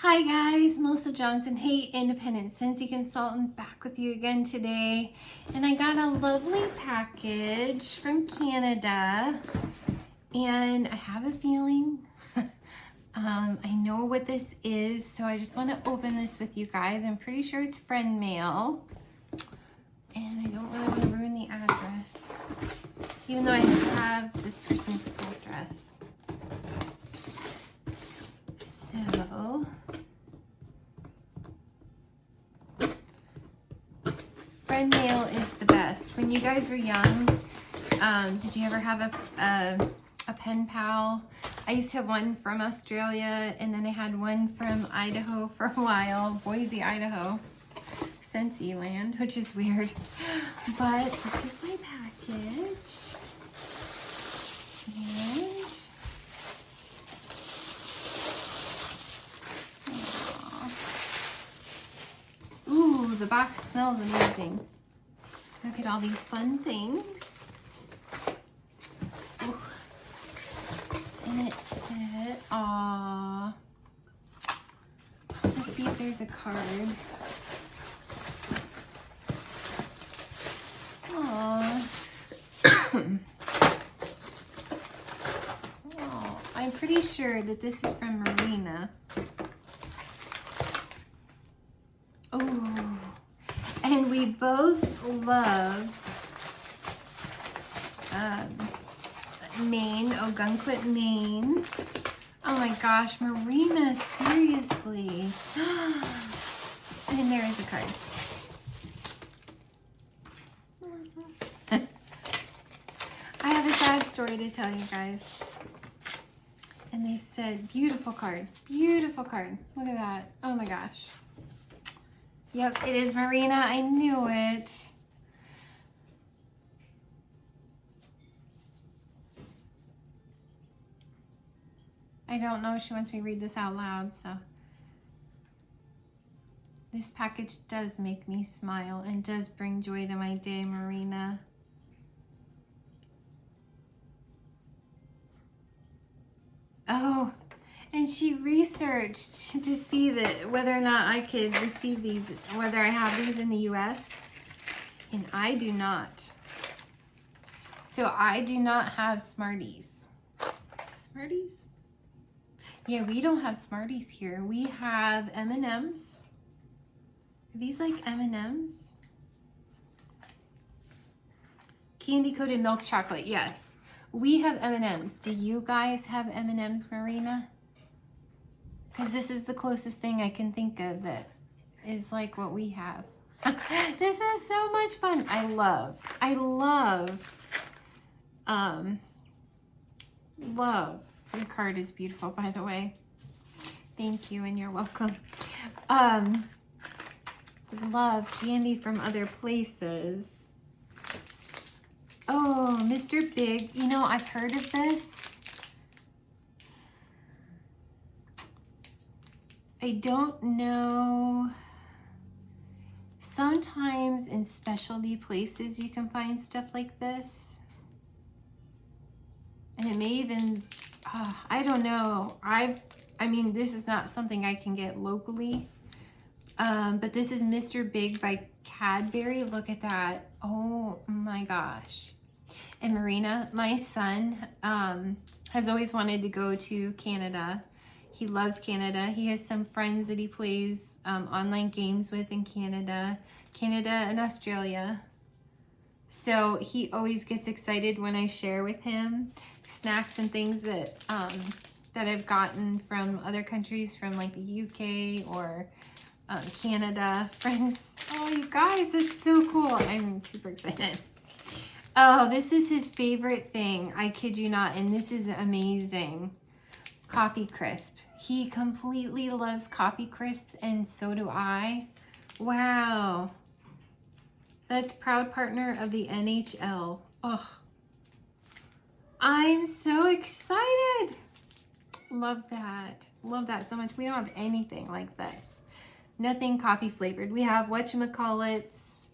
Hi guys, Melissa Johnson. Hey, independent Scentsy consultant, back with you again today. And I got a lovely package from Canada, and I have a feeling I know what this is, so I just want to open this with you guys. I'm pretty sure it's friend mail, and I don't really want to ruin the address, even though I have this person's address. So, friend mail is the best. When you guys were young, did you ever have a pen pal? I used to have one from Australia, and then I had one from Idaho for a while, Boise, Idaho, Scentsy land, which is weird. But this is my package. And ooh, the box smells amazing. Look at all these fun things. Ooh. And it said, aww. Let's see if there's a card. Aww. Oh, I'm pretty sure that this is from Marina. Oh, and we both love Maine, Ogunquit, Maine. Oh my gosh, Marina, seriously. And there is a card. I have a sad story to tell you guys. And they said, beautiful card, beautiful card. Look at that. Oh my gosh. Yep, it is Marina. I knew it. I don't know if she wants me to read this out loud, so. This package does make me smile and does bring joy to my day, Marina. Oh, and she researched to see that whether or not I could receive these, whether I have these in the US, and I do not. So I do not have Smarties. Smarties? Yeah, we don't have Smarties here. We have M&Ms. Are these like M&Ms? Candy coated milk chocolate, yes. We have M&Ms. Do you guys have M&Ms, Marina? Because this is the closest thing I can think of that is like what we have. This is so much fun. I love. Your card is beautiful, by the way. Thank you, and you're welcome. Love candy from other places. Oh, Mr. Big. You know, I've heard of this. I don't know. Sometimes in specialty places you can find stuff like this. And it may even, I don't know. I mean, this is not something I can get locally. But this is Mr. Big by Cadbury. Look at that. Oh my gosh. And Marina, my son, has always wanted to go to Canada. He loves Canada. He has some friends that he plays online games with in Canada and Australia. So he always gets excited when I share with him snacks and things that that I've gotten from other countries, from like the UK or Canada. Friends, oh you guys, that's so cool. I'm super excited. Oh, this is his favorite thing. I kid you not, and this is amazing. Coffee Crisp. He completely loves Coffee Crisps, and so do I. Wow. That's proud partner of the NHL. Oh, I'm so excited. Love that. Love that so much. We don't have anything like this. Nothing coffee flavored. We have whatchamacallits,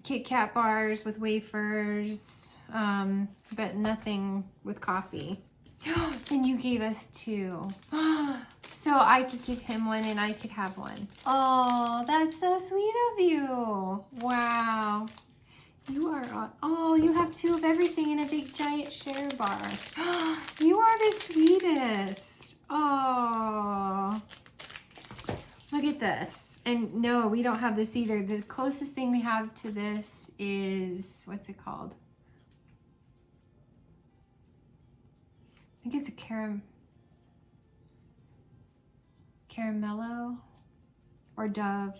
Kit Kat bars with wafers, but nothing with coffee. And you gave us two. So I could give him one and I could have one. Oh, that's so sweet of you. Wow. You are, oh, you have 2 of everything in a big giant share bar. You are the sweetest. Oh, look at this. And no, we don't have this either. The closest thing we have to this is, what's it called? I think it's a caramello or Dove,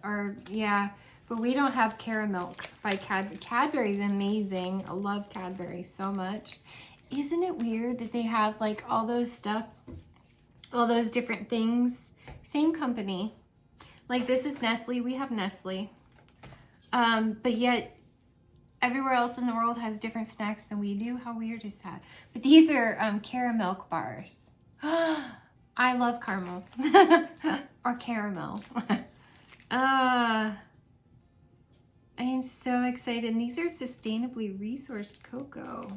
or yeah, but we don't have Caramilk by Cadbury. Cadbury's amazing. I love Cadbury so much. Isn't it weird that they have like all those stuff, all those different things, same company. Like this is Nestle, we have Nestle, but yet everywhere else in the world has different snacks than we do. How weird is that? But these are Caramilk bars. I love caramel or caramel. I am so excited. And these are sustainably resourced cocoa.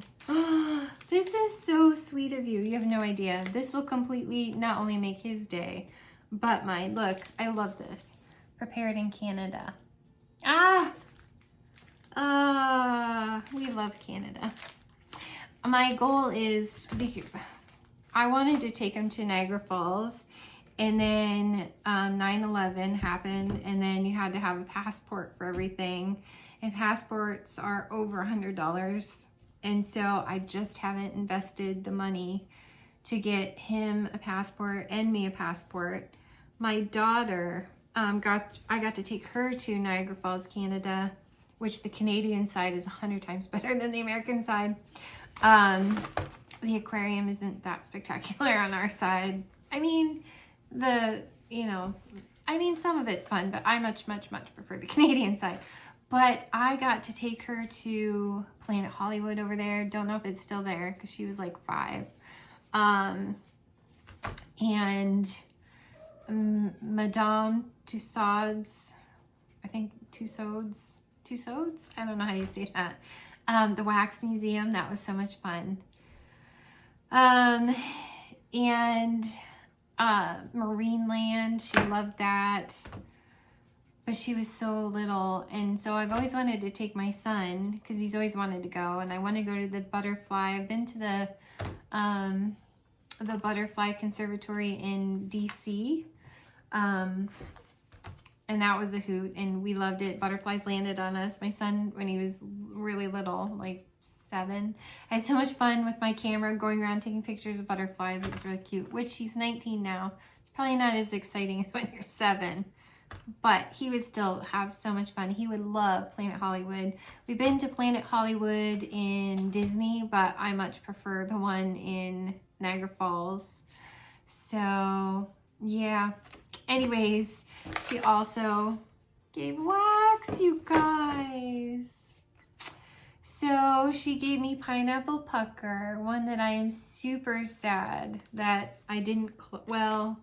This is so sweet of you. You have no idea. This will completely not only make his day, but mine. Look, I love this. Prepared in Canada. We love Canada. My goal is, I wanted to take him to Niagara Falls, and then 9/11 happened, and then you had to have a passport for everything, and passports are over $100, and so I just haven't invested the money to get him a passport and me a passport. My daughter, I got to take her to Niagara Falls, Canada, which the Canadian side is 100 times better than the American side. The aquarium isn't that spectacular on our side. I mean, some of it's fun, but I much prefer the Canadian side. But I got to take her to Planet Hollywood over there. Don't know if it's still there because she was like 5. And Madame Tussauds, I think Tussauds, I don't know how you say that. The Wax Museum, that was so much fun. And Marineland, she loved that, but she was so little, and so I've always wanted to take my son because he's always wanted to go, and I want to go to the butterfly. I've been to the butterfly conservatory in DC, and that was a hoot, and we loved it. Butterflies landed on us. My son, when he was really little, like 7, I had so much fun with my camera going around taking pictures of butterflies. It was really cute, which he's 19 now. It's probably not as exciting as when you're 7, but he would still have so much fun. He would love Planet Hollywood. We've been to Planet Hollywood in Disney, but I much prefer the one in Niagara Falls. So yeah, anyways, she also gave wax, you guys. So she gave me Pineapple Pucker, one that I am super sad that I didn't, I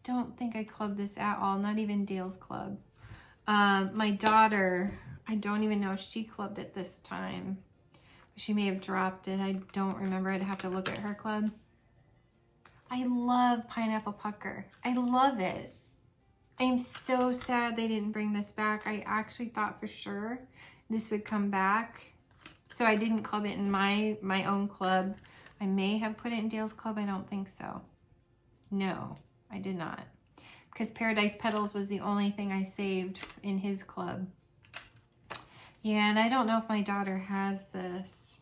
don't think I clubbed this at all, not even Dale's club. My daughter, I don't even know if she clubbed it this time. She may have dropped it. I don't remember. I'd have to look at her club. I love Pineapple Pucker. I love it. I am so sad they didn't bring this back. I actually thought for sure this would come back. So I didn't club it in my own club. I may have put it in Dale's club. I don't think so. No, I did not. Because Paradise Petals was the only thing I saved in his club. Yeah, and I don't know if my daughter has this.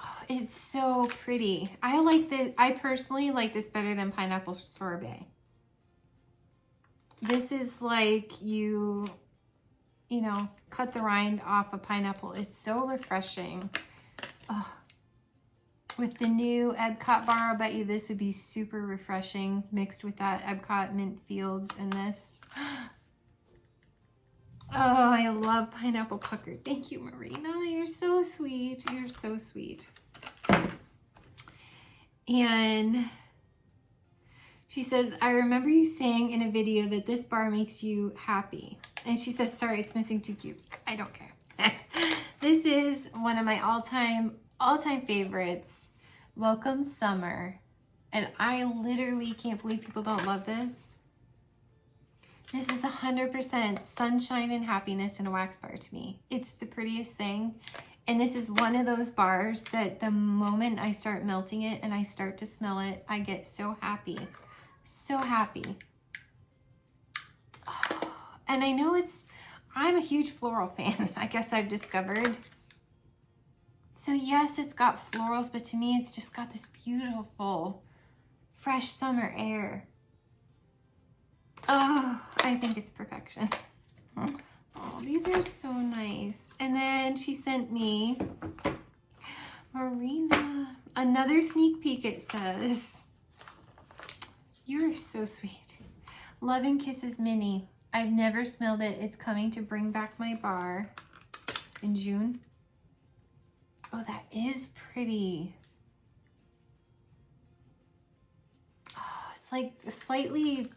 Oh, it's so pretty. I like this. I personally like this better than Pineapple Sorbet. This is like you know, cut the rind off a pineapple. It's so refreshing. Oh. With the new Epcot bar, I'll bet you this would be super refreshing mixed with that Epcot Mint Fields and this. Oh, I love Pineapple Pucker. Thank you, Marina. You're so sweet. You're so sweet. And she says, I remember you saying in a video that this bar makes you happy. And she says, sorry, it's missing 2 cubes. I don't care. This is one of my all-time favorites. Welcome Summer. And I literally can't believe people don't love this. This is 100% sunshine and happiness in a wax bar to me. It's the prettiest thing. And this is one of those bars that the moment I start melting it and I start to smell it, I get so happy. So happy. Oh, and I know I'm a huge floral fan, I guess I've discovered. So yes, it's got florals, but to me, it's just got this beautiful, fresh summer air. Oh, I think it's perfection. Oh, these are so nice. And then she sent me, Marina, another sneak peek, it says. You're so sweet. Love and Kisses Mini. I've never smelled it. It's coming to bring back my bar in June. Oh, that is pretty. Oh, it's like slightly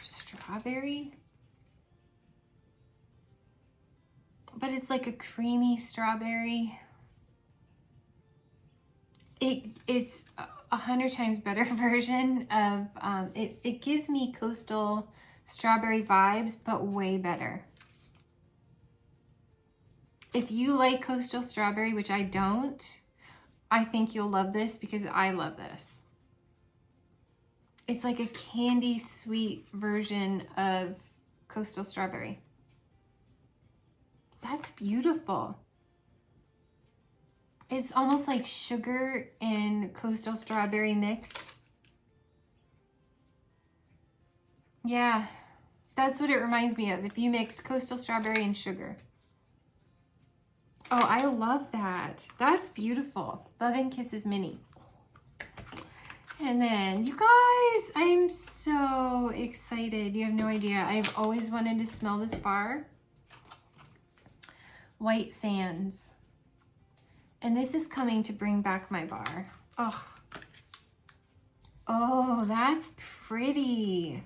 strawberry. But it's like a creamy strawberry. It's 100 times better version of, it gives me coastal strawberry vibes, but way better. If you like coastal strawberry, which I don't, I think you'll love this because I love this. It's like a candy sweet version of coastal strawberry. That's beautiful. It's almost like sugar and coastal strawberry mixed. Yeah, that's what it reminds me of, if you mixed coastal strawberry and sugar. Oh, I love that. That's beautiful. Love and Kisses Mini. And then, you guys, I'm so excited. You have no idea. I've always wanted to smell this bar. White Sands. And this is coming to bring back my bar. Oh, oh, that's pretty.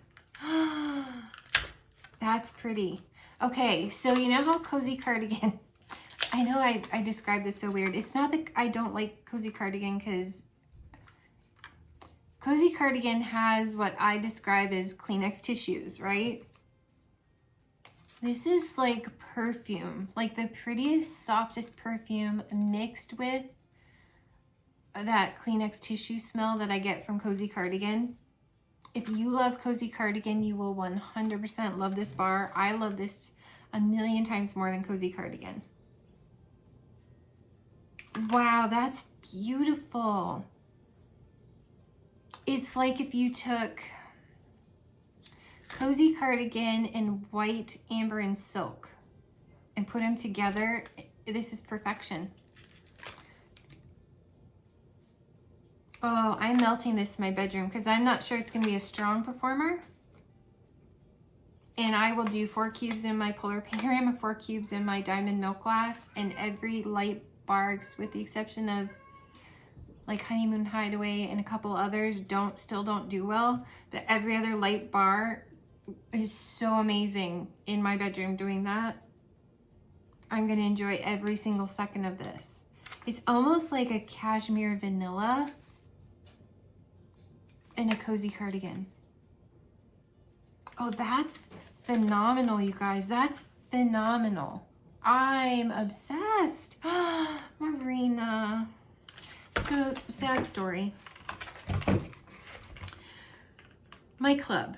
That's pretty. Okay, so you know how Cozy Cardigan, I know I described this so weird. It's not that I don't like Cozy Cardigan, because Cozy Cardigan has what I describe as Kleenex tissues, right? This is like perfume, like the prettiest, softest perfume mixed with that Kleenex tissue smell that I get from Cozy Cardigan. If you love Cozy Cardigan, you will 100% love this bar. I love this a million times more than Cozy Cardigan. Wow, that's beautiful. It's like if you took Cozy Cardigan and white, amber, and silk and put them together. This is perfection. Oh, I'm melting this in my bedroom because I'm not sure it's going to be a strong performer. And I will do 4 cubes in my Polar Panorama, 4 cubes in my Diamond Milk Glass, and every light bar, with the exception of like Honeymoon Hideaway and a couple others, still don't do well. But every other light bar is so amazing in my bedroom doing that. I'm going to enjoy every single second of this. It's almost like a cashmere vanilla and a Cozy Cardigan. Oh, that's phenomenal, you guys. That's phenomenal. I'm obsessed. Marina. So, sad story. My club.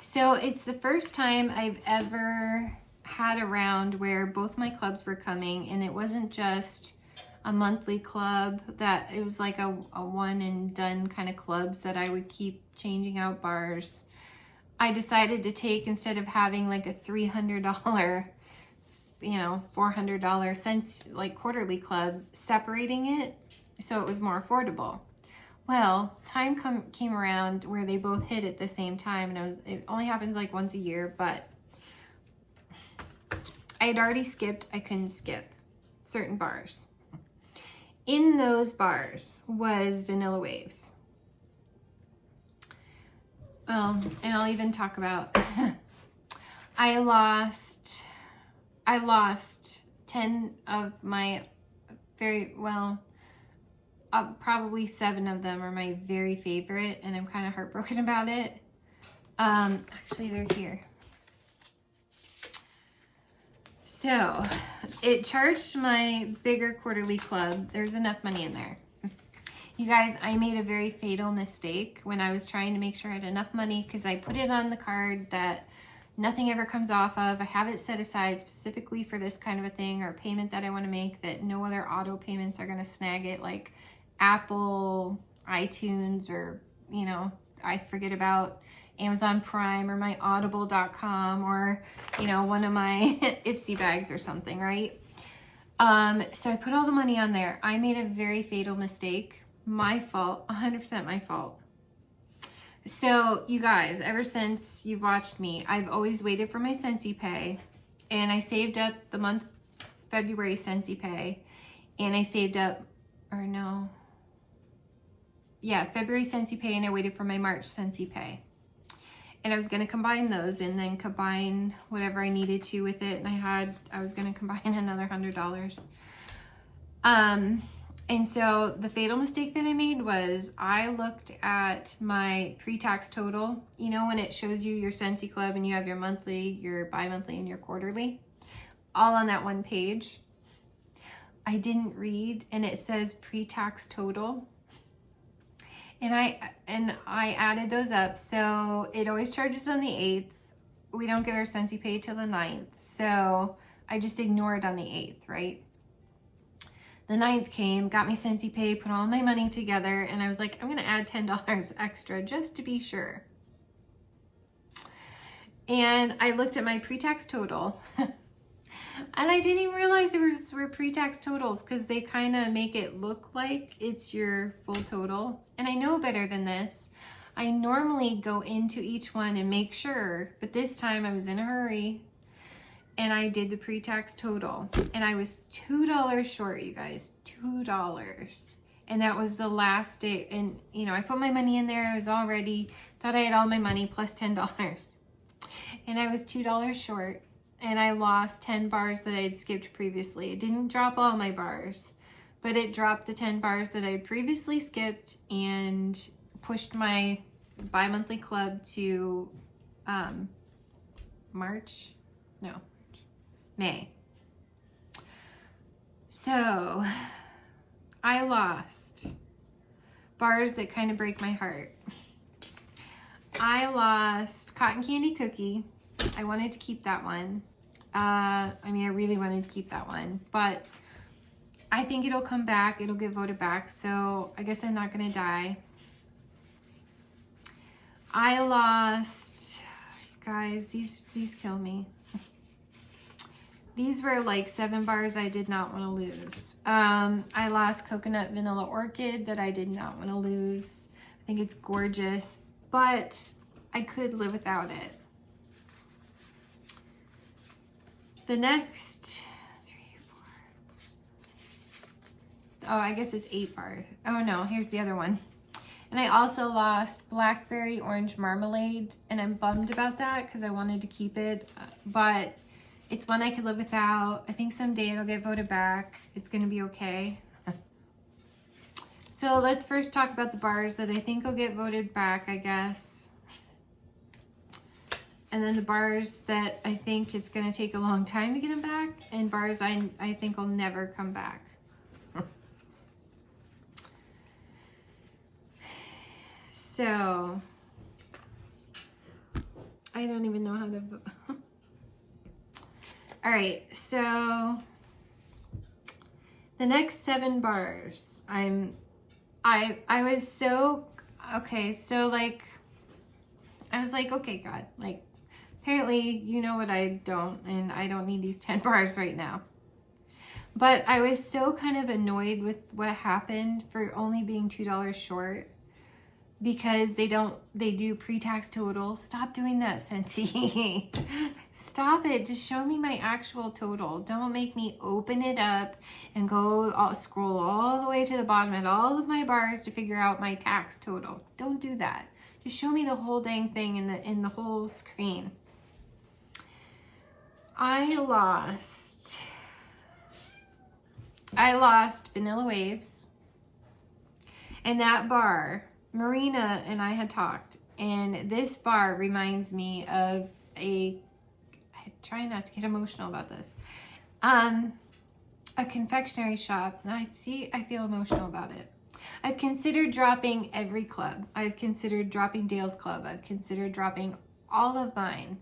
So it's the first time I've ever had a round where both my clubs were coming, and it wasn't just a monthly club, that it was like a one and done kind of clubs that I would keep changing out bars. I decided to take, instead of having like a $300, you know, $400 cents like quarterly club, separating it so it was more affordable. Well, time came around where they both hit at the same time, and it only happens like once a year, but I had already skipped, I couldn't skip certain bars. In those bars was Vanilla Waves. Well, and I'll even talk about, I lost 10 of my probably 7 of them are my very favorite, and I'm kind of heartbroken about it. Actually, they're here. So it charged my bigger quarterly club. There's enough money in there. You guys, I made a very fatal mistake when I was trying to make sure I had enough money, because I put it on the card that nothing ever comes off of. I have it set aside specifically for this kind of a thing, or payment that I want to make, that no other auto payments are going to snag it, like Apple, iTunes, or, you know, I forget about Amazon Prime or my audible.com, or, you know, one of my Ipsy bags or something, right? So I put all the money on there. I made a very fatal mistake. My fault, 100% my fault. So you guys, ever since you've watched me, I've always waited for my Scentsy Pay, and I saved up the month February Scentsy Pay, and I saved up, or no, yeah, February Scentsy Pay, and I waited for my March Scentsy Pay. And I was going to combine those and then combine whatever I needed to with it. And I was going to combine another $100. And so the fatal mistake that I made was I looked at my pre-tax total. You know, when it shows you your Scentsy Club and you have your monthly, your bi-monthly, and your quarterly, all on that one page. I didn't read, and it says pre-tax total. And I added those up. So it always charges on the 8th. We don't get our Scentsy Pay till the 9th. So I just ignored on the 8th, right? The 9th came, got my Scentsy Pay, put all my money together, and I was like, I'm going to add $10 extra just to be sure. And I looked at my pre-tax total. And I didn't even realize there were pre-tax totals, because they kind of make it look like it's your full total. And I know better than this. I normally go into each one and make sure, but this time I was in a hurry and I did the pre-tax total, and I was $2 short, you guys, $2. And that was the last day. And, you know, I put my money in there. I was all ready, thought I had all my money plus $10. And I was $2 short. And I lost 10 bars that I had skipped previously. It didn't drop all my bars, but it dropped the 10 bars that I had previously skipped and pushed my bi-monthly club to May. So I lost bars that kind of break my heart. I lost Cotton Candy Cookie. I wanted to keep that one. I mean, I really wanted to keep that one, but I think it'll come back. It'll get voted back. So I guess I'm not going to die. I lost, guys, these kill me. These were like 7 bars I did not want to lose. I lost Coconut Vanilla Orchid that I did not want to lose. I think it's gorgeous, but I could live without it. The next 3, 4. Oh, I guess it's 8 bars. Oh no, here's the other one. And I also lost Blackberry Orange Marmalade, and I'm bummed about that because I wanted to keep it, but it's one I could live without. I think someday it'll get voted back. It's gonna be okay. So let's first talk about the bars that I think will get voted back, I guess. And then the bars that I think it's going to take a long time to get them back, and bars I think will never come back. So, I don't even know how to vote. All right, so the next 7 bars, I was so, okay, so like, I was like, okay, God, like, apparently you know what I don't, and I don't need these 10 bars right now. But I was so kind of annoyed with what happened for only being $2 short, because they do pre-tax total. Stop doing that, Scentsy. Stop it. Just show me my actual total. Don't make me open it up and go scroll all the way to the bottom at all of my bars to figure out my tax total. Don't do that. Just show me the whole dang thing in the whole screen. I lost Vanilla Waves. And that bar, Marina and I had talked, and this bar reminds me of I try not to get emotional about this. A confectionery shop. I feel emotional about it. I've considered dropping every club. I've considered dropping Dale's Club. I've considered dropping all of mine.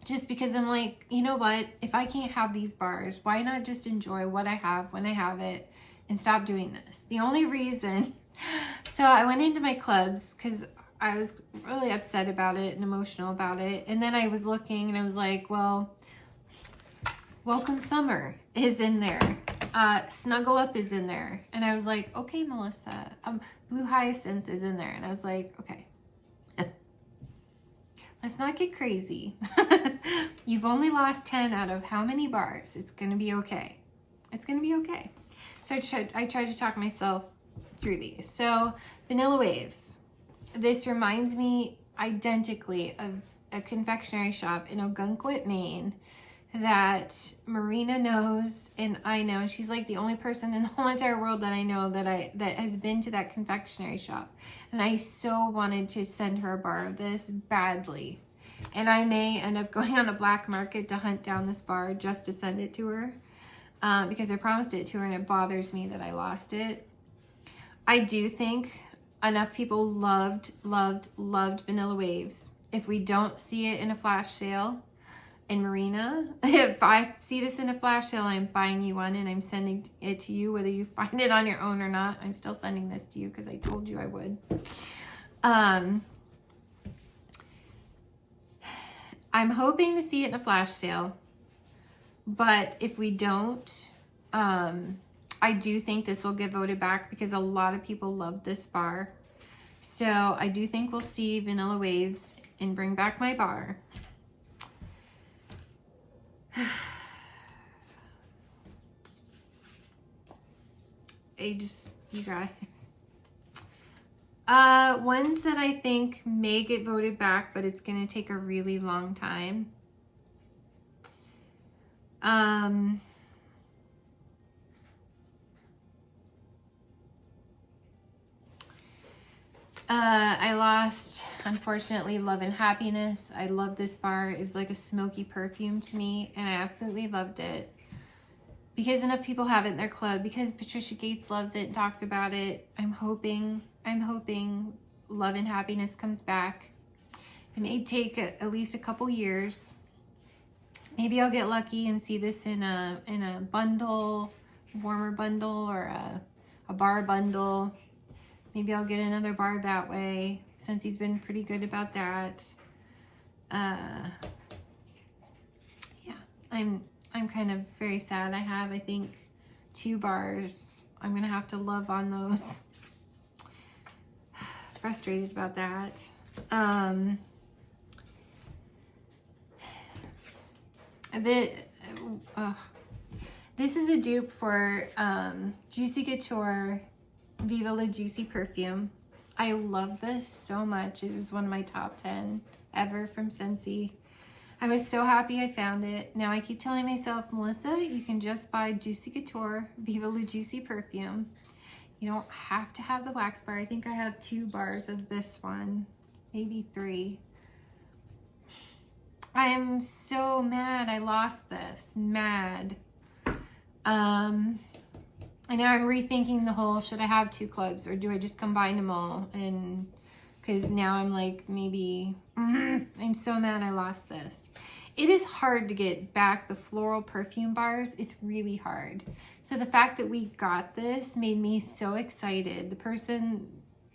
Just because I'm like, you know what? If I can't have these bars, why not just enjoy what I have when I have it and stop doing this? The only reason, so I went into my clubs because I was really upset about it and emotional about it. And then I was looking and I was like, well, Welcome Summer is in there. Snuggle Up is in there. And I was like, okay, Melissa. Blue Hyacinth is in there. And I was like, okay. Let's not get crazy. You've only lost 10 out of how many bars? It's going to be okay. It's going to be okay. So I tried to talk myself through these. So Vanilla Waves. This reminds me identically of a confectionery shop in Ogunquit, Maine that Marina knows and I know. She's like the only person in the whole entire world that I know that has been to that confectionery shop. And I so wanted to send her a bar of this badly. And I may end up going on the black market to hunt down this bar just to send it to her. Because I promised it to her and it bothers me that I lost it. I do think enough people loved Vanilla Waves. If we don't see it in a flash sale, and Marina, if I see this in a flash sale, I'm buying you one and I'm sending it to you, whether you find it on your own or not. I'm still sending this to you because I told you I would. I'm hoping to see it in a flash sale, but if we don't, I do think this will get voted back because a lot of people love this bar. So I do think we'll see Vanilla Waves and bring back my bar. You guys. Ones that I think may get voted back, but it's going to take a really long time. I lost, unfortunately, Love and Happiness. I love this bar. It was like a smoky perfume to me, and I absolutely loved it. Because enough people have it in their club, because Patricia Gates loves it and talks about it, I'm hoping Love and Happiness comes back. It may take at least a couple years. Maybe I'll get lucky and see this in a bundle, warmer bundle, or a bar bundle. Maybe I'll get another bar that way, since he's been pretty good about that. Yeah, I'm kind of very sad. I think 2 bars. I'm gonna have to love on those. Frustrated about that. This is a dupe for Juicy Couture Viva La Juicy perfume. I love this so much. It was one of my top 10 ever from Scentsy. I was so happy I found it. Now I keep telling myself, Melissa, you can just buy Juicy Couture Viva La Juicy perfume. You don't have to have the wax bar. I think I have 2 bars of this one, maybe 3. I am so mad I lost this. Mad. I know I'm rethinking the whole, should I have 2 clubs or do I just combine them all? And because now I'm like, maybe, I'm so mad I lost this. It is hard to get back the floral perfume bars. It's really hard. So the fact that we got this made me so excited. The person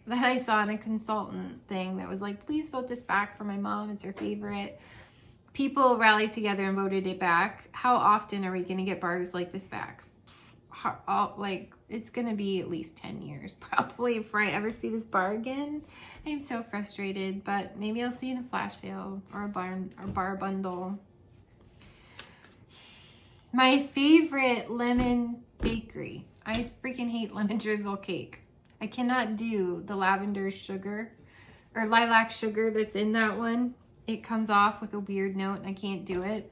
that I saw in a consultant thing that was like, please vote this back for my mom. It's her favorite. People rallied together and voted it back. How often are we going to get bars like this back? Like, it's going to be at least 10 years probably before I ever see this bar again. I'm so frustrated, but maybe I'll see it in a flash sale or a bar bundle. My favorite lemon bakery. I freaking hate lemon drizzle cake. I cannot do the lavender sugar or lilac sugar that's in that one. It comes off with a weird note and I can't do it.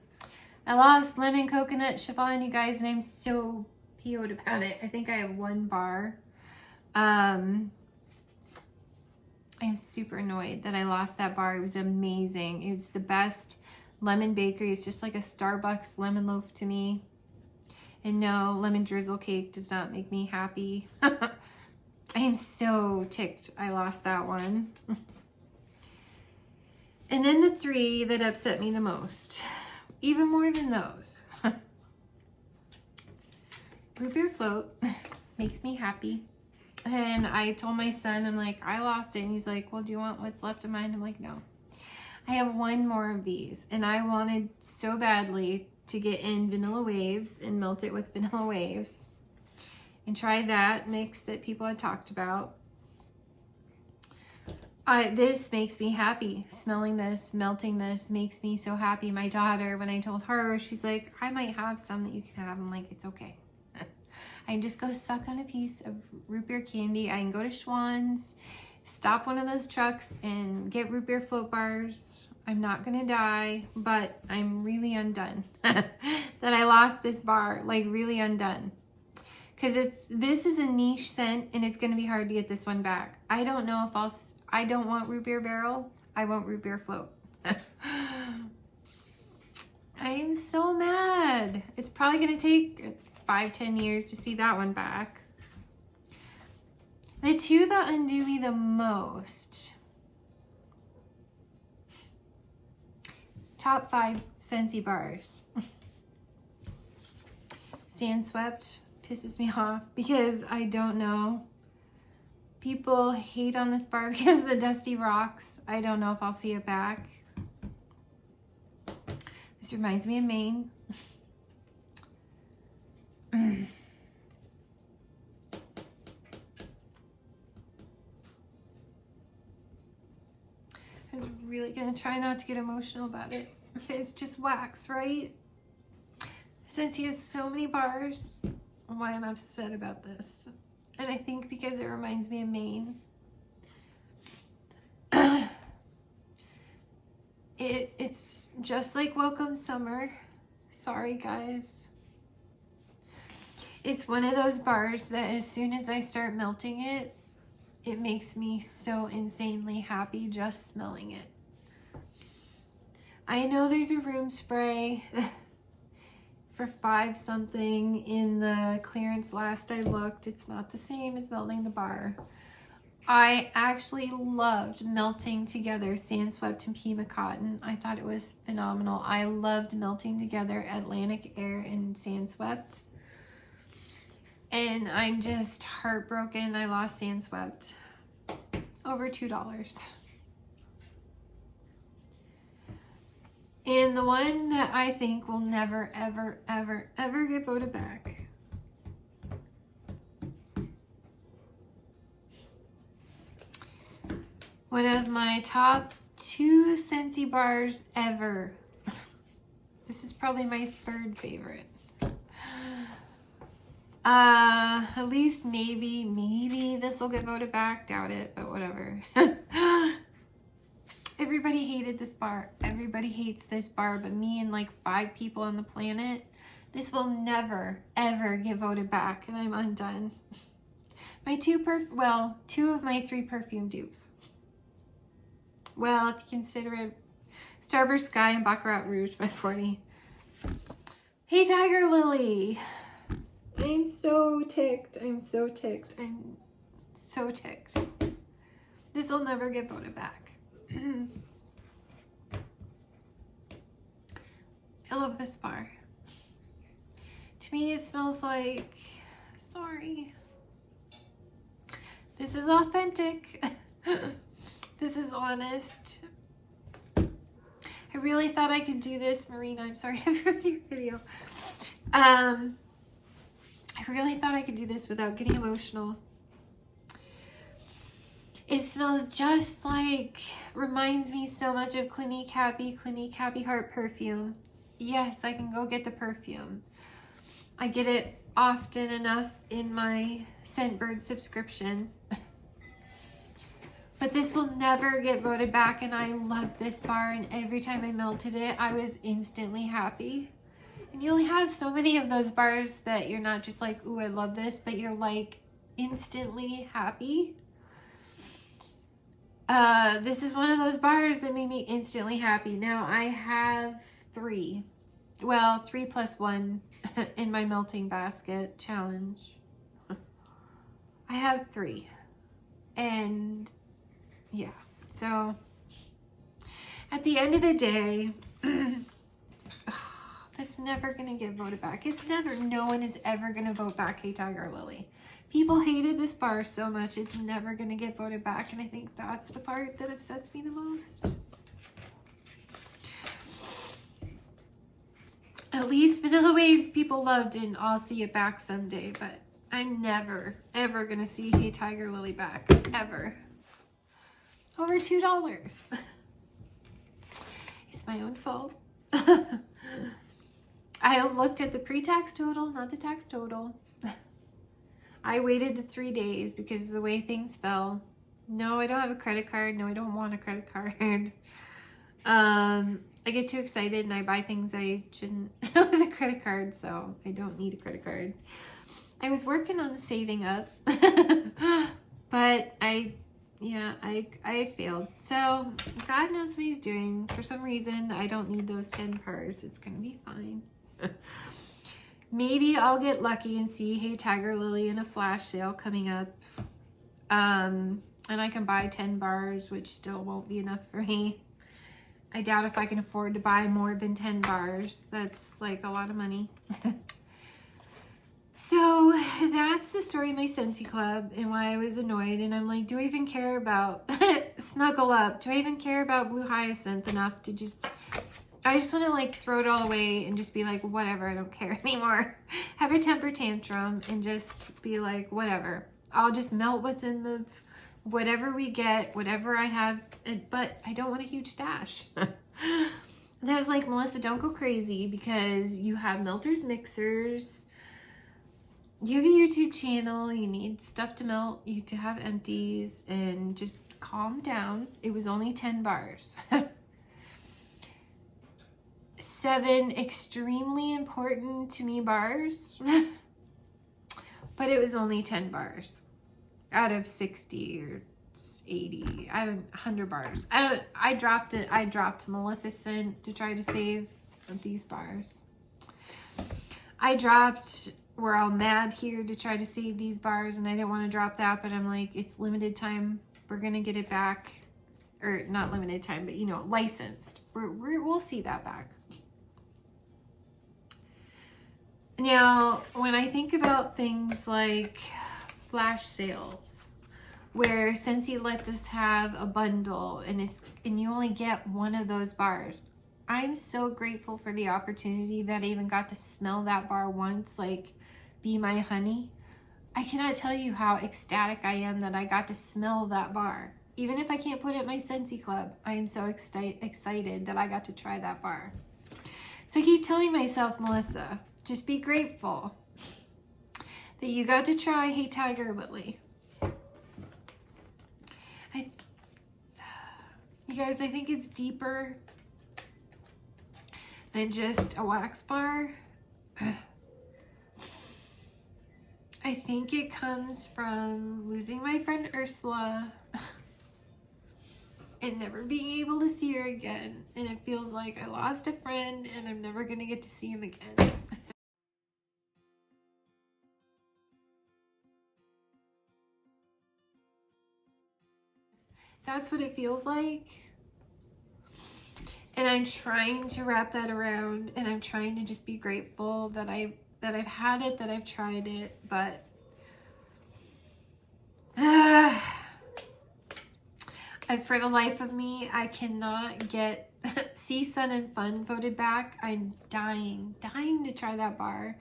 I lost lemon coconut chiffon, you guys, and I'm so PO'd about it. I think I have one bar. I'm super annoyed that I lost that bar. It was amazing. It was the best lemon bakery. It's just like a Starbucks lemon loaf to me. And no, lemon drizzle cake does not make me happy. I am so ticked I lost that one. And then the 3 that upset me the most, even more than those. Root beer float makes me happy. And I told my son, I'm like, I lost it. And he's like, well, do you want what's left of mine? I'm like, no. I have one more of these. And I wanted so badly to get in Vanilla Waves and melt it with Vanilla Waves. And try that mix that people had talked about. This makes me happy. Smelling this, melting this makes me so happy. My daughter, when I told her, she's like, I might have some that you can have. I'm like, it's okay. I can just go suck on a piece of root beer candy. I can go to Schwann's, stop one of those trucks and get root beer float bars. I'm not gonna die, but I'm really undone that I lost this bar, like really undone. Cause this is a niche scent and it's gonna be hard to get this one back. I don't know if I don't want root beer barrel. I want root beer float. I am so mad. It's probably gonna take 5-10 years to see that one back. The 2 that undo me the most. Top 5 Scentsy bars. Sand Swept pisses me off because I don't know. People hate on this bar because of the dusty rocks. I don't know if I'll see it back. This reminds me of Maine. I was really gonna try not to get emotional about it. It's just wax, right? Since he has so many bars, why I'm upset about this. And I think because it reminds me of Maine. It's just like Welcome Summer. Sorry, guys. It's one of those bars that as soon as I start melting it, it makes me so insanely happy just smelling it. I know there's a room spray for $5 something in the clearance last I looked. It's not the same as melting the bar. I actually loved melting together Sand Swept and Pima Cotton. I thought it was phenomenal. I loved melting together Atlantic Air and Sand Swept. And I'm just heartbroken. I lost Sand Swept. Over $2. And the one that I think will never, ever, ever, ever get voted back. One of my top 2 Scentsy bars ever. This is probably my 3rd favorite. At least maybe this will get voted back. Doubt it, but whatever. Everybody hated this bar. Everybody hates this bar, but me and like 5 people on the planet. This will never, ever get voted back, and I'm undone. My 2 of my 3 perfume dupes. Well, if you consider it Starburst Sky and Baccarat Rouge by 40. Hey, Tiger Lily. I'm so ticked. I'm so ticked. I'm so ticked. This will never get voted back. I love this bar. To me, it smells like, sorry. This is authentic. This is honest. I really thought I could do this, Marina. I'm sorry to ruin your video. I really thought I could do this without getting emotional. It smells just like, reminds me so much of Clinique Happy Heart perfume. Yes, I can go get the perfume. I get it often enough in my Scentbird subscription. But this will never get voted back, and I love this bar, and every time I melted it, I was instantly happy. And you only have so many of those bars that you're not just like, ooh, I love this, but you're like instantly happy. This is one of those bars that made me instantly happy. Now I have 3. Well, 3 plus 1 in my melting basket challenge. I have 3. And yeah, so at the end of the day, that's never going to get voted back. It's never, no one is ever going to vote back Hey Tiger Lily. People hated this bar so much, it's never going to get voted back. And I think that's the part that upsets me the most. At least Vanilla Waves people loved, and I'll see it back someday. But I'm never, ever going to see Hey Tiger Lily back. Ever. Over $2. It's my own fault. I looked at the pre-tax total, not the tax total. I waited the 3 days because of the way things fell. No, I don't have a credit card. No, I don't want a credit card. I get too excited and I buy things I shouldn't with a credit card, so I don't need a credit card. I was working on saving up, but I failed. So God knows what he's doing. For some reason, I don't need those 10 purrs. It's gonna be fine. Maybe I'll get lucky and see Hey Tiger Lily in a flash sale coming up. And I can buy 10 bars, which still won't be enough for me. I doubt if I can afford to buy more than 10 bars. That's like a lot of money. So that's the story of my Scentsy Club and why I was annoyed. And I'm like, do I even care about Snuggle Up? Do I even care about Blue Hyacinth enough to just... I just want to like throw it all away and just be like, whatever, I don't care anymore. Have a temper tantrum and just be like, whatever. I'll just melt what's in the, whatever we get, whatever I have, but I don't want a huge stash. And I was like, Melissa, don't go crazy because you have melters, mixers, you have a YouTube channel, you need stuff to melt, you to have empties, and just calm down. It was only 10 bars. 7 extremely important to me bars, but it was only 10 bars out of 60 or 80, 100 bars. I dropped it. I dropped Maleficent to try to save these bars. I dropped We're All Mad Here to try to save these bars, and I didn't want to drop that, but I'm like, it's limited time. We're going to get it back. Or not limited time, but you know, licensed. We'll see that back. Now, when I think about things like flash sales, where Scentsy lets us have a bundle and you only get one of those bars, I'm so grateful for the opportunity that I even got to smell that bar once, like Be My Honey. I cannot tell you how ecstatic I am that I got to smell that bar. Even if I can't put it in my Scentsy Club, I am so excited that I got to try that bar. So I keep telling myself, Melissa, just be grateful that you got to try Hey Tiger Lily. You guys, I think it's deeper than just a wax bar. I think it comes from losing my friend Ursula and never being able to see her again. And it feels like I lost a friend and I'm never going to get to see him again. That's what it feels like. And I'm trying to wrap that around, and I'm trying to just be grateful that I've had it, that I've tried it, but for the life of me, I cannot get Sea, Sun, and Fun voted back. I'm dying to try that bar.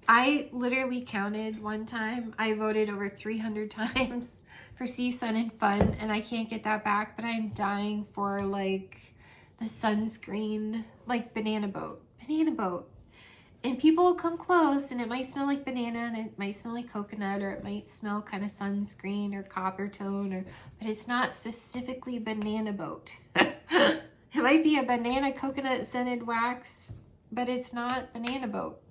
I literally counted one time. I voted over 300 times for Sea, Sun, and Fun, and I can't get that back, but I'm dying for like the sunscreen, like banana boat. And people will come close and it might smell like banana and it might smell like coconut, or it might smell kind of sunscreen or copper tone, but it's not specifically banana boat. It might be a banana coconut scented wax. but it's not Banana Boat.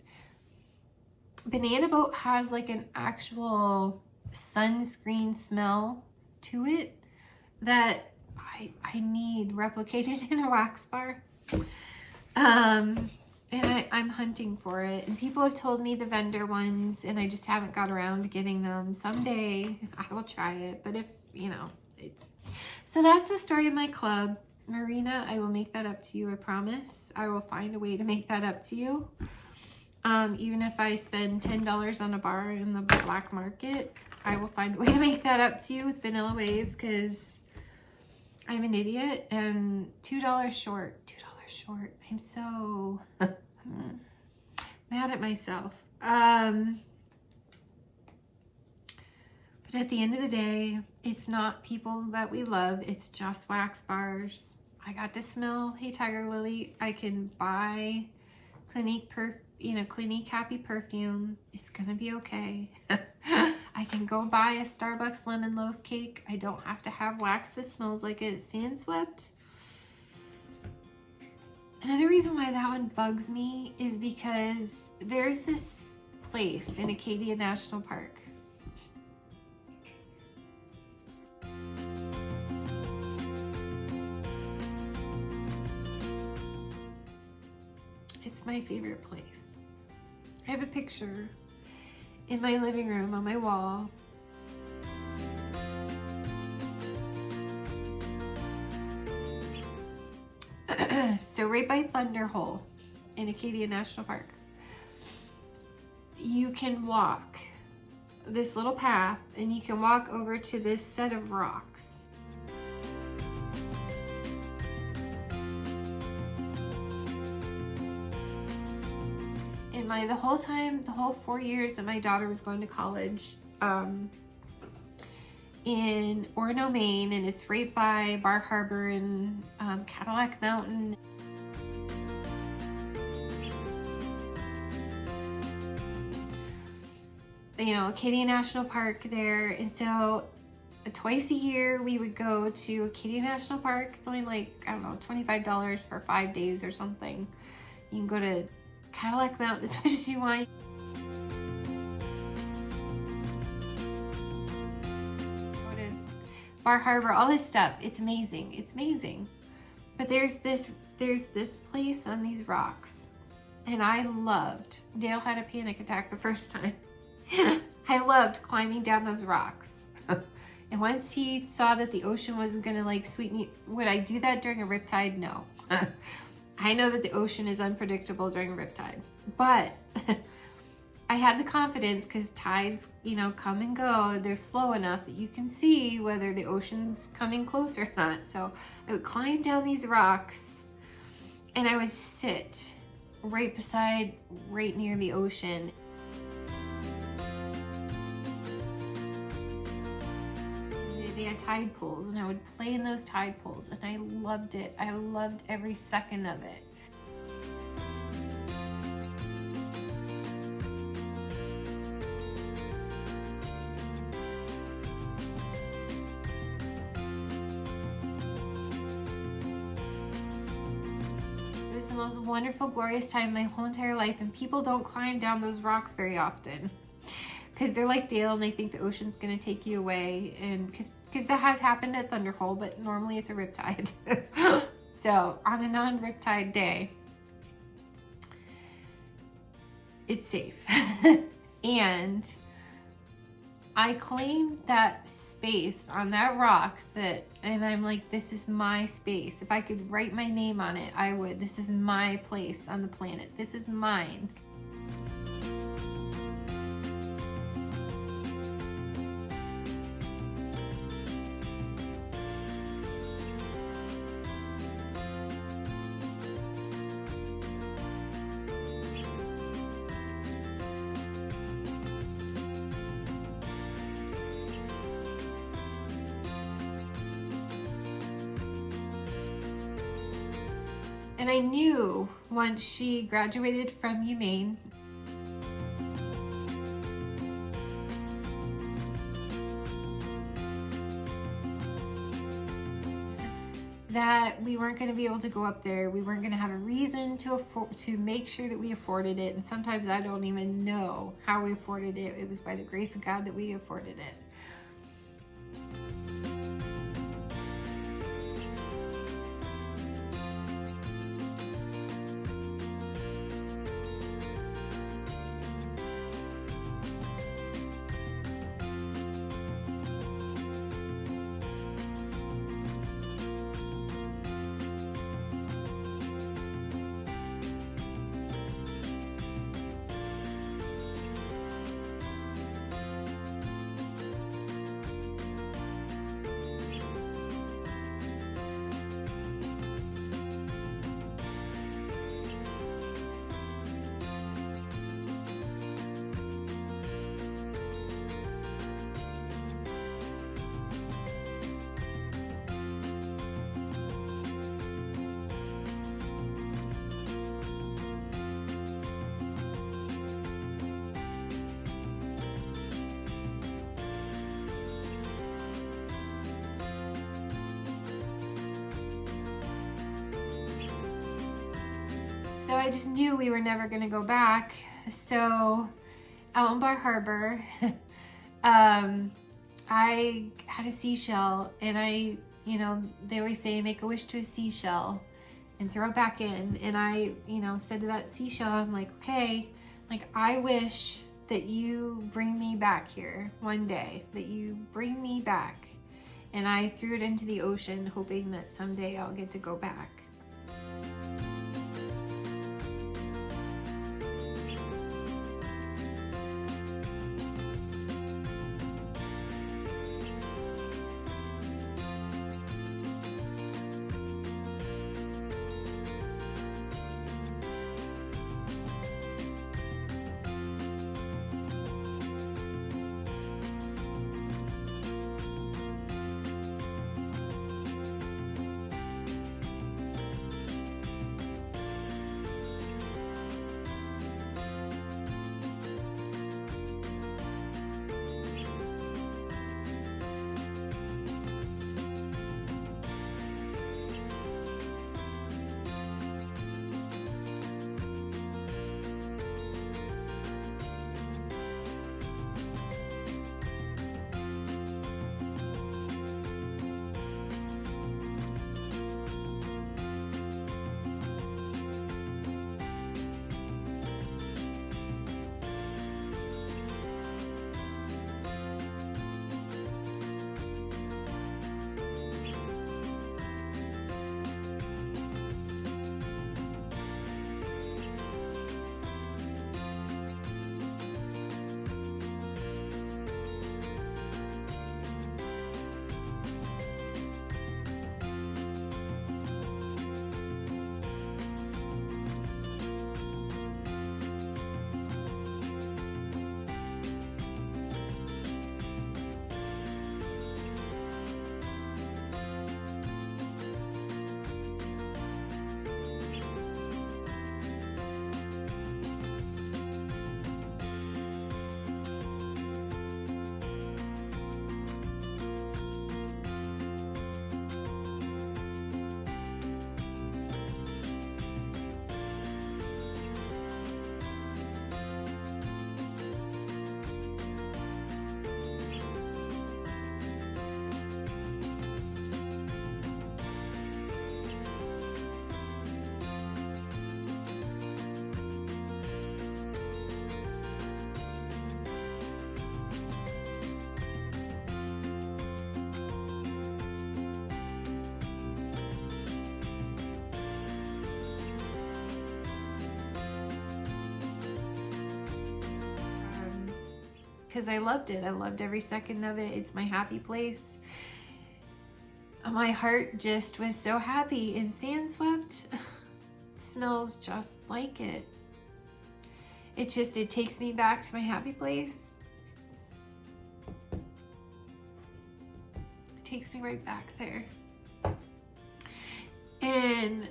Banana Boat has like an actual sunscreen smell to it that I need replicated in a wax bar. And I'm hunting for it, and people have told me the vendor ones, and I just haven't got around to getting them. Someday I will try it, but if, you know, it's... So that's the story of my club. Marina, I will make that up to you, I promise. I will find a way to make that up to you. Even if I spend $10 on a bar in the black market, I will find a way to make that up to you with Vanilla Waves, because I'm an idiot, and $2 short. I'm so mad at myself. But at the end of the day, it's not people that we love. It's just wax bars. I got to smell Hey Tiger Lily. I can buy Clinique Happy perfume. It's gonna be okay. I can go buy a Starbucks lemon loaf cake. I don't have to have wax that smells like it's sand swept. Another reason why that one bugs me is because there's this place in Acadia National Park. It's my favorite place. I have a picture in my living room on my wall. So right by Thunder Hole in Acadia National Park, you can walk this little path, and you can walk over to this set of rocks. In the whole 4 years that my daughter was going to college, in Orono, Maine, and it's right by Bar Harbor and Cadillac Mountain. You know, Acadia National Park there. And so twice a year we would go to Acadia National Park. It's only like, I don't know, $25 for 5 days or something. You can go to Cadillac Mountain as much as you want. Bar Harbor, all this stuff. It's amazing. It's amazing. But there's this place on these rocks, and I loved. Dale had a panic attack the first time. I loved climbing down those rocks. And once he saw that the ocean wasn't gonna like sweep me, would I do that during a riptide? No. I know that the ocean is unpredictable during a riptide, but I had the confidence because tides, you know, come and go. They're slow enough that you can see whether the ocean's coming close or not. So I would climb down these rocks, and I would sit right near the ocean. They had tide pools, and I would play in those tide pools, and I loved it. I loved every second of it. It was the most wonderful, glorious time of my whole entire life, and people don't climb down those rocks very often because they're like Dale, and they think the ocean's gonna take you away, and because that has happened at Thunder Hole, but normally it's a riptide. So on a non-riptide day, it's safe. And I claimed that space on that rock, and I'm like, this is my space. If I could write my name on it, I would. This is my place on the planet. This is mine. And I knew once she graduated from Maine, that we weren't going to be able to go up there. We weren't going to have a reason to make sure that we afforded it. And sometimes I don't even know how we afforded it. It was by the grace of God that we afforded it. So I just knew we were never going to go back. So out in Bar Harbor, I had a seashell, and they always say make a wish to a seashell and throw it back in. And I, said to that seashell, I'm like, okay, like I wish that you bring me back here one day, that you bring me back. And I threw it into the ocean, hoping that someday I'll get to go back. Because I loved it. I loved every second of it. It's my happy place. My heart just was so happy. And sand swept smells just like it. It takes me back to my happy place. It takes me right back there. And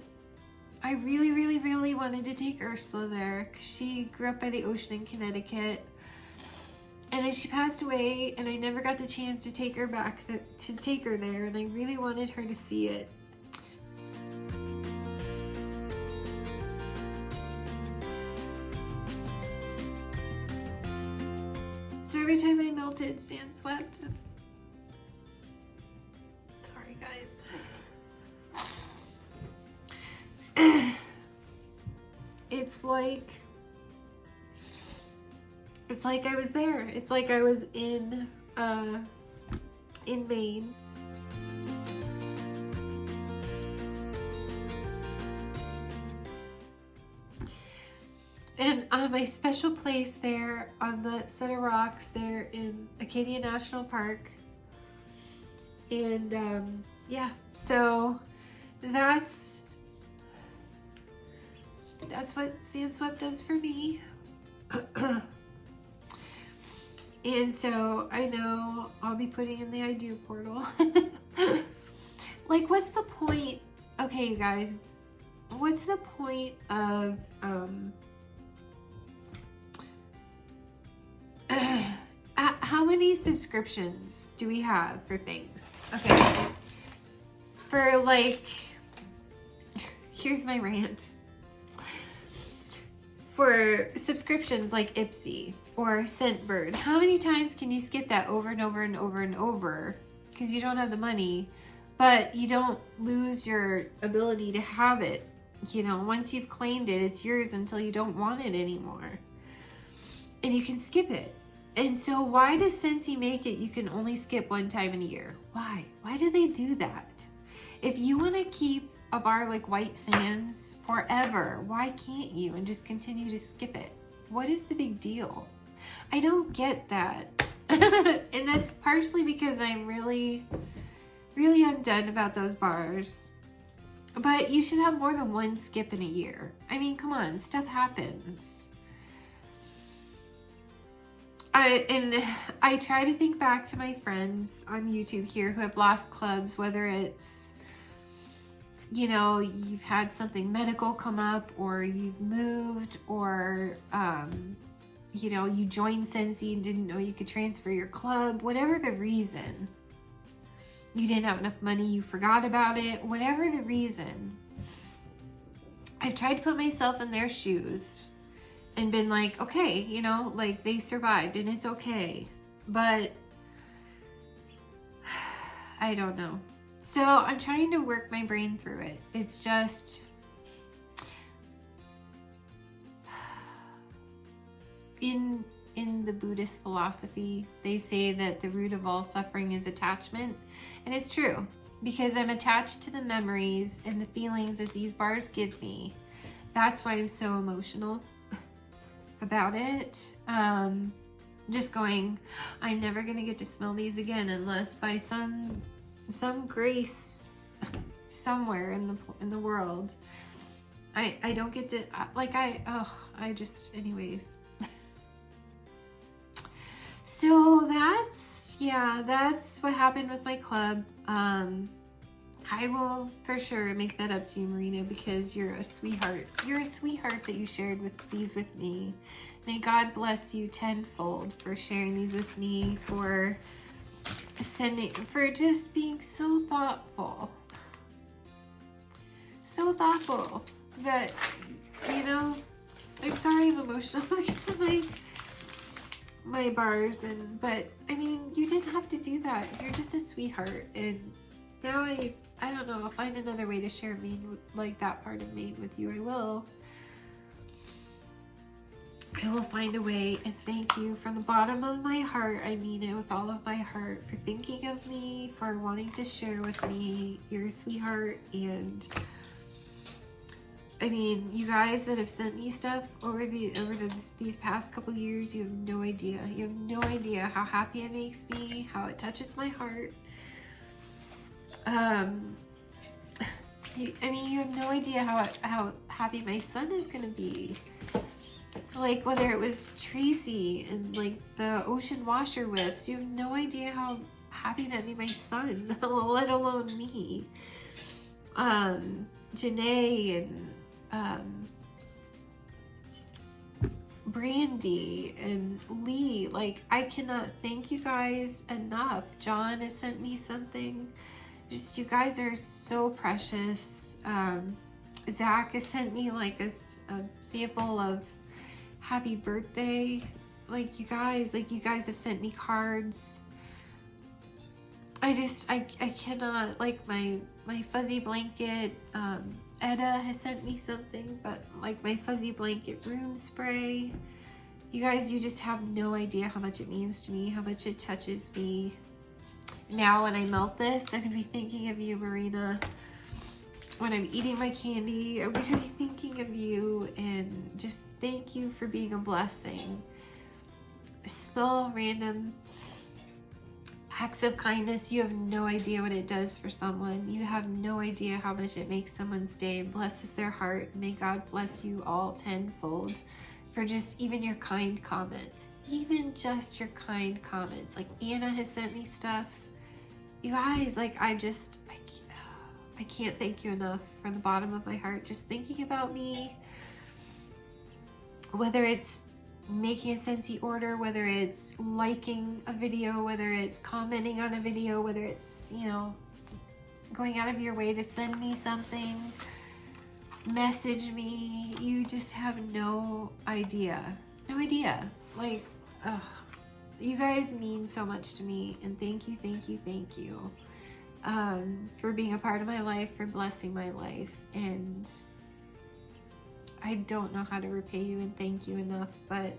I really, really, really wanted to take Ursula there because she grew up by the ocean in Connecticut. And then she passed away, and I never got the chance to take her back, to take her there, and I really wanted her to see it. So every time I melted sand swept, sorry guys, it's like I was there. It's like I was in Maine. And my special place there on the set of rocks there in Acadia National Park. And yeah, so that's what Sand Swept does for me. And so I know I'll be putting in the I do portal. Like, what's the point? Okay, you guys, what's the point of how many subscriptions do we have for things? Okay, for like, here's my rant. For subscriptions like Ipsy or Scentbird, how many times can you skip that over and over and over and over because you don't have the money, but you don't lose your ability to have it? You know, once you've claimed it, it's yours until you don't want it anymore. And you can skip it. And so why does Scentsy make it you can only skip one time in a year? Why? Why do they do that? If you want to keep a bar like White Sands forever, why can't you and just continue to skip it? What is the big deal? I don't get that. And that's partially because I'm really undone about those bars. But you should have more than one skip in a year. I mean, come on, stuff happens. I try to think back to my friends on YouTube here who have lost clubs, whether it's, you know, you've had something medical come up, or you've moved, or, you know, you joined Scentsy and didn't know you could transfer your club, whatever the reason. You didn't have enough money, you forgot about it, whatever the reason. I've tried to put myself in their shoes and been like, okay, you know, like they survived and it's okay. But I don't know. So I'm trying to work my brain through it. It's just, in the Buddhist philosophy, they say that the root of all suffering is attachment. And it's true, because I'm attached to the memories and the feelings that these bars give me. That's why I'm so emotional about it. Just going, I'm never gonna get to smell these again unless by some grace somewhere in the world I don't get to, like, I just, anyways. So that's what happened with my club. I will for sure make that up to you, Marina, because you're a sweetheart. You're a sweetheart that you shared these with me. May God bless you tenfold for sharing these with me, for just being so thoughtful. So thoughtful that, you know, I'm sorry I'm emotional because of my bars, but I mean, you didn't have to do that. You're just a sweetheart, and now I don't know, I'll find another way to share Maine, like that part of Maine with you. I will find a way, and thank you from the bottom of my heart. I mean it with all of my heart, for thinking of me, for wanting to share with me. You're a sweetheart. And I mean, you guys that have sent me stuff over these past couple years, you have no idea. You have no idea how happy it makes me, how it touches my heart. I mean, you have no idea how happy my son is gonna be. Like, whether it was Tracy and like the ocean washer whips, you have no idea how happy that made my son, let alone me. Janae and Brandy and Lee, like, I cannot thank you guys enough. John has sent me something. Just, you guys are so precious. Zach has sent me like a sample of happy birthday like you guys have sent me cards. I cannot, like my fuzzy blanket, Etta has sent me something, but like my fuzzy blanket room spray. You guys, you just have no idea how much it means to me, how much it touches me. Now when I melt this, I'm gonna be thinking of you, Marina. When I'm eating my candy, I'm gonna be thinking of you, and just thank you for being a blessing. Spill random acts of kindness. You have no idea what it does for someone. You have no idea how much it makes someone's day and blesses their heart. May God bless you all tenfold for just even your kind comments. Even just your kind comments. Like Anna has sent me stuff. You guys, like I can't thank you enough from the bottom of my heart. Just thinking about me. Whether it's making a Scentsy order, whether it's liking a video, whether it's commenting on a video, whether it's, you know, going out of your way to send me something, message me. You just have no idea. No idea. Like, ugh. You guys mean so much to me, and thank you, thank you, thank you for being a part of my life, for blessing my life. And I don't know how to repay you and thank you enough, but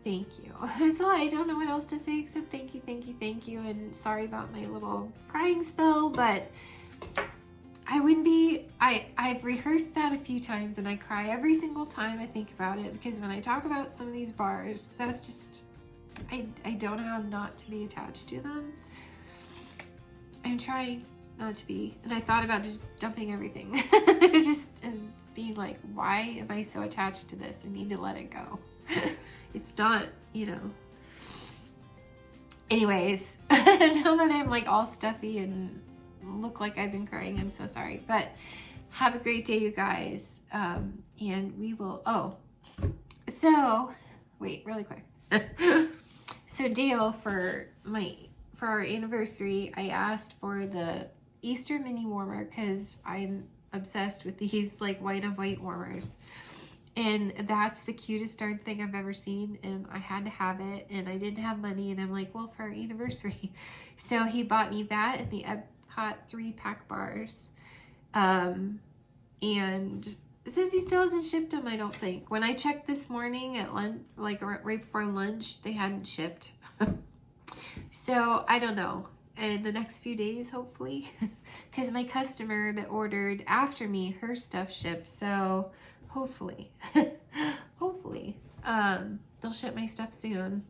thank you. So I don't know what else to say except thank you, thank you, thank you. And sorry about my little crying spell, but I wouldn't be, I've rehearsed that a few times, and I cry every single time I think about it, because when I talk about some of these bars, that's just, I don't know how not to be attached to them. I'm trying not to be, and I thought about just dumping everything. Just and being like, why am I so attached to this? I need to let it go. It's not, you know. Anyways, now that I'm like all stuffy and look like I've been crying, I'm so sorry. But have a great day, you guys. And we will, so wait, really quick. So Dale, for our anniversary, I asked for the Easter mini warmer, because I'm obsessed with these like white on white warmers, and that's the cutest darn thing I've ever seen, and I had to have it, and I didn't have money, and I'm like, well, for our anniversary. So he bought me that and the Epcot 3-pack bars, and since he still hasn't shipped them, I don't think. When I checked this morning at lunch, like right before lunch, they hadn't shipped. So I don't know, in the next few days, hopefully, because my customer that ordered after me, her stuff shipped. So hopefully, hopefully, they'll ship my stuff soon.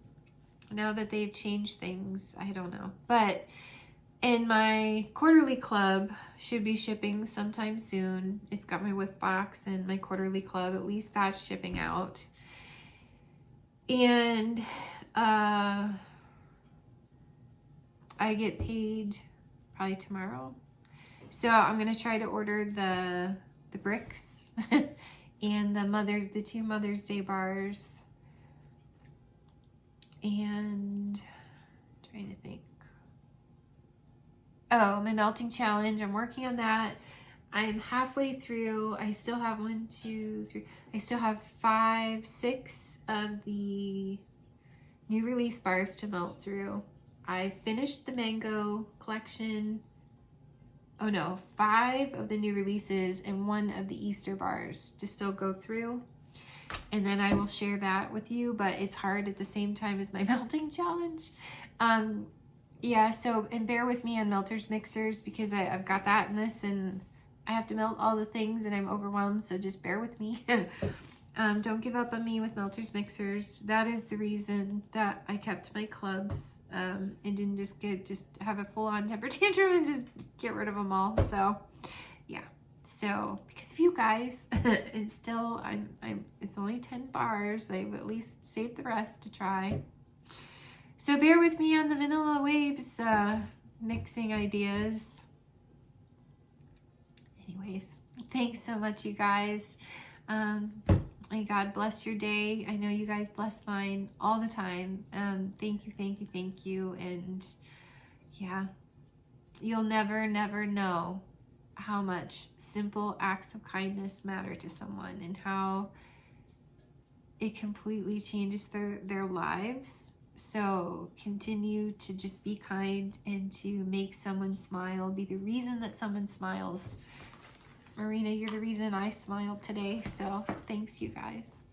Now that they've changed things, I don't know. But in my quarterly club should be shipping sometime soon. It's got my whip box and my quarterly club, at least that's shipping out. And I get paid probably tomorrow. So I'm gonna try to order the bricks and the 2 Mother's Day bars. And trying to think. Oh, my melting challenge. I'm working on that. I'm halfway through. I still have 1, 2, 3. I still have 5, 6 of the new release bars to melt through. I finished the mango collection. Oh no, 5 of the new releases and 1 of the Easter bars to still go through. And then I will share that with you, but it's hard at the same time as my melting challenge. Yeah, so, and bear with me on melters mixers, because I've got that in this, and I have to melt all the things, and I'm overwhelmed, so just bear with me. Don't give up on me with melters mixers. That is the reason that I kept my clubs, and didn't just have a full-on temper tantrum and just get rid of them all. So yeah, so because of you guys, and still it's only 10 bars. I've at least saved the rest to try. So bear with me on the vanilla waves mixing ideas. Anyways, thanks so much, you guys. May God bless your day. I know you guys bless mine all the time. Thank you, thank you, thank you. And yeah, you'll never, never know how much simple acts of kindness matter to someone, and how it completely changes their lives. So continue to just be kind and to make someone smile. Be the reason that someone smiles. Marina, you're the reason I smiled today. So thanks, you guys.